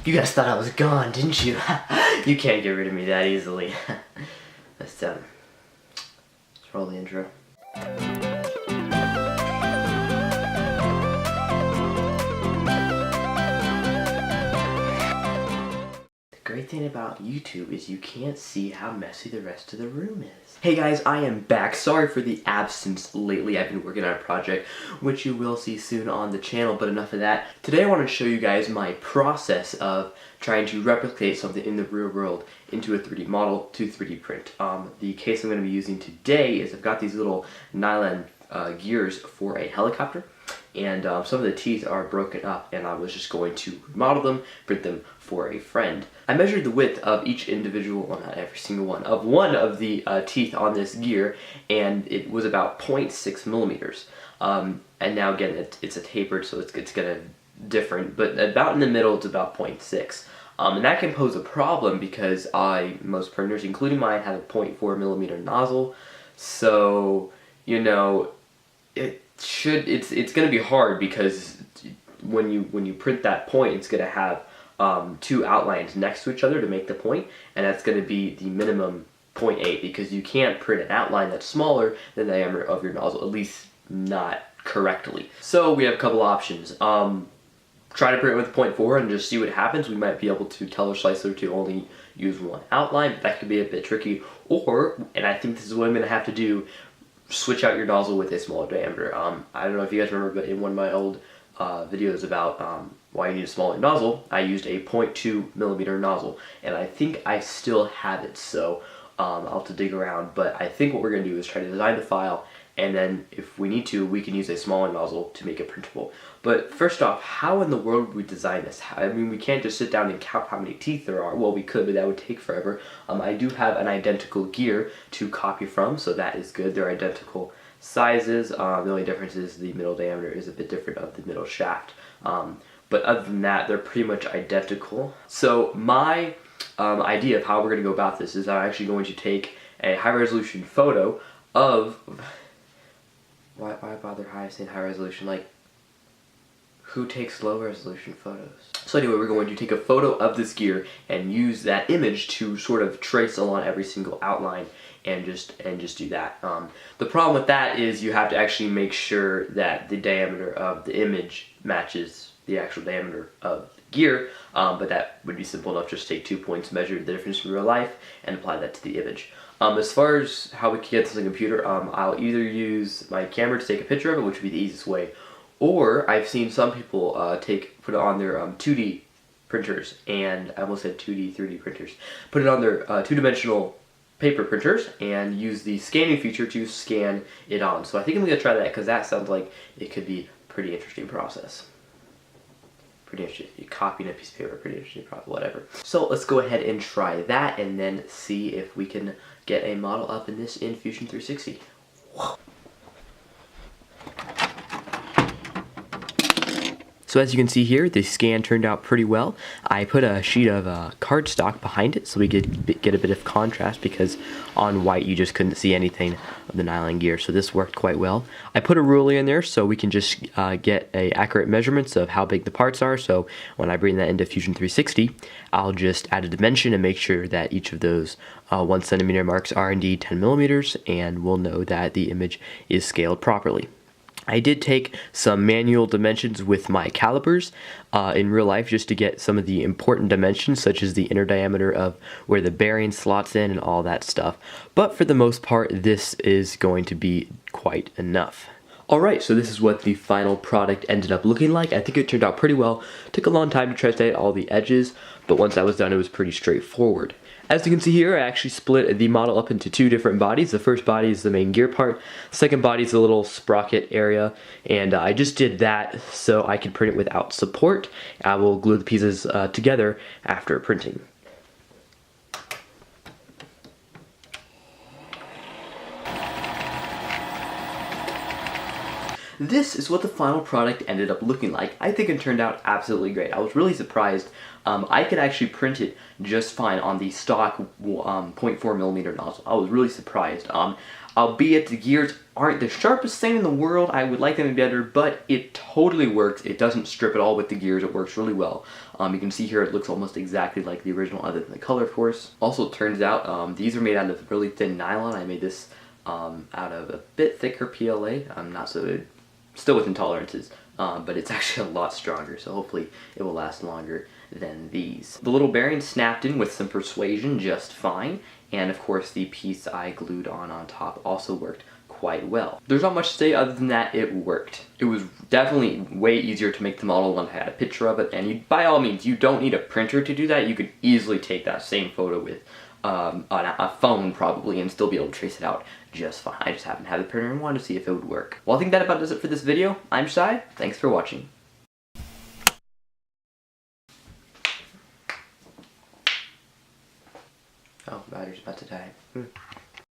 You guys thought I was gone, didn't you? You can't get rid of me that easily. Let's roll the intro. The great thing about YouTube is you can't see how messy the rest of the room is. Hey guys, I am back. Sorry for the absence lately. I've been working on a project, which you will see soon on the channel, but enough of that. Today I want to show you guys my process of trying to replicate something in the real world into a 3D model to 3D print. The case I'm going to be using today is I've got these little nylon gears for a helicopter, and some of the teeth are broken up, and I was just going to model them, print them for a friend. I measured the width of each individual, well not every single one, of the teeth on this gear, and it was about 0.6 millimeters. And now again, it's a tapered, so it's gonna different, but about in the middle it's about 0.6. And that can pose a problem because most printers, including mine, have a 0.4 millimeter nozzle, so you know it's gonna be hard because when you print that point, it's gonna have two outlines next to each other to make the point, and that's gonna be the minimum 0.8 because you can't print an outline that's smaller than the diameter of your nozzle, at least not correctly. So we have a couple options. Try to print with 0.4 and just see what happens. We might be able to tell our slicer to only use one outline, but that could be a bit tricky. Or, and I think this is what I'm gonna have to do, switch out your nozzle with a smaller diameter. I don't know if you guys remember, but in one of my old videos about why you need a smaller nozzle, I used a 0.2 millimeter nozzle, and I think I still have it, so I'll have to dig around, but I think what we're gonna do is try to design the file, and then if we need to, we can use a smaller nozzle to make it printable. But first off, how in the world would we design this? I mean, we can't just sit down and count how many teeth there are. Well, we could, but that would take forever. I do have an identical gear to copy from, so that is good. They're identical sizes. The only difference is the middle diameter is a bit different of the middle shaft. But other than that, they're pretty much identical. So my idea of how we're going to go about this is I'm actually going to take a high-resolution photo of... Why bother saying high resolution? Like, who takes low resolution photos? So anyway, we're going to take a photo of this gear and use that image to sort of trace along every single outline and just do that. The problem with that is you have to actually make sure that the diameter of the image matches the actual diameter of the gear, but that would be simple enough. Just take 2 points, measure the difference in real life, and apply that to the image. As far as how we can get this on the computer, I'll either use my camera to take a picture of it, which would be the easiest way, or I've seen some people put it on their 2D printers, and I almost said 2D, 3D printers, put it on their two-dimensional paper printers and use the scanning feature to scan it on. So I think I'm going to try that because that sounds like it could be a pretty interesting process. Pretty interesting. You're copying a piece of paper, pretty interesting process, whatever. So let's go ahead and try that and then see if we can get a model up in this in Fusion 360. Whoa. So as you can see here, the scan turned out pretty well. I put a sheet of cardstock behind it so we could get a bit of contrast because on white you just couldn't see anything of the nylon gear, so this worked quite well. I put a ruler in there so we can just get accurate measurements of how big the parts are, so when I bring that into Fusion 360, I'll just add a dimension and make sure that each of those 1 centimeter marks are indeed 10 millimeters, and we'll know that the image is scaled properly. I did take some manual dimensions with my calipers in real life just to get some of the important dimensions, such as the inner diameter of where the bearing slots in and all that stuff. But for the most part, this is going to be quite enough. Alright, so this is what the final product ended up looking like. I think it turned out pretty well. Took a long time to translate all the edges, but once that was done, it was pretty straightforward. As you can see here, I actually split the model up into two different bodies. The first body is the main gear part. The second body is the little sprocket area, and I just did that so I can print it without support. I will glue the pieces together after printing. This is what the final product ended up looking like. I think it turned out absolutely great. I was really surprised. I could actually print it just fine on the stock 0.4 millimeter nozzle. I was really surprised. Albeit the gears aren't the sharpest thing in the world, I would like them to be better, but it totally works. It doesn't strip at all with the gears, it works really well. You can see here it looks almost exactly like the original other than the color, of course. Also, it turns out these are made out of really thin nylon. I made this out of a bit thicker PLA, not so good, still within tolerances, but it's actually a lot stronger, so hopefully it will last longer than these. The little bearing snapped in with some persuasion just fine, and of course the piece I glued on top also worked quite well. There's not much to say other than that it worked. It was definitely way easier to make the model when I had a picture of it, and you, by all means, you don't need a printer to do that. You could easily take that same photo with a phone probably and still be able to trace it out just fine. I just happened to have the printer and wanted to see if it would work. Well, I think that about does it for this video. I'm Josiah. Thanks for watching. Oh, battery's about to die.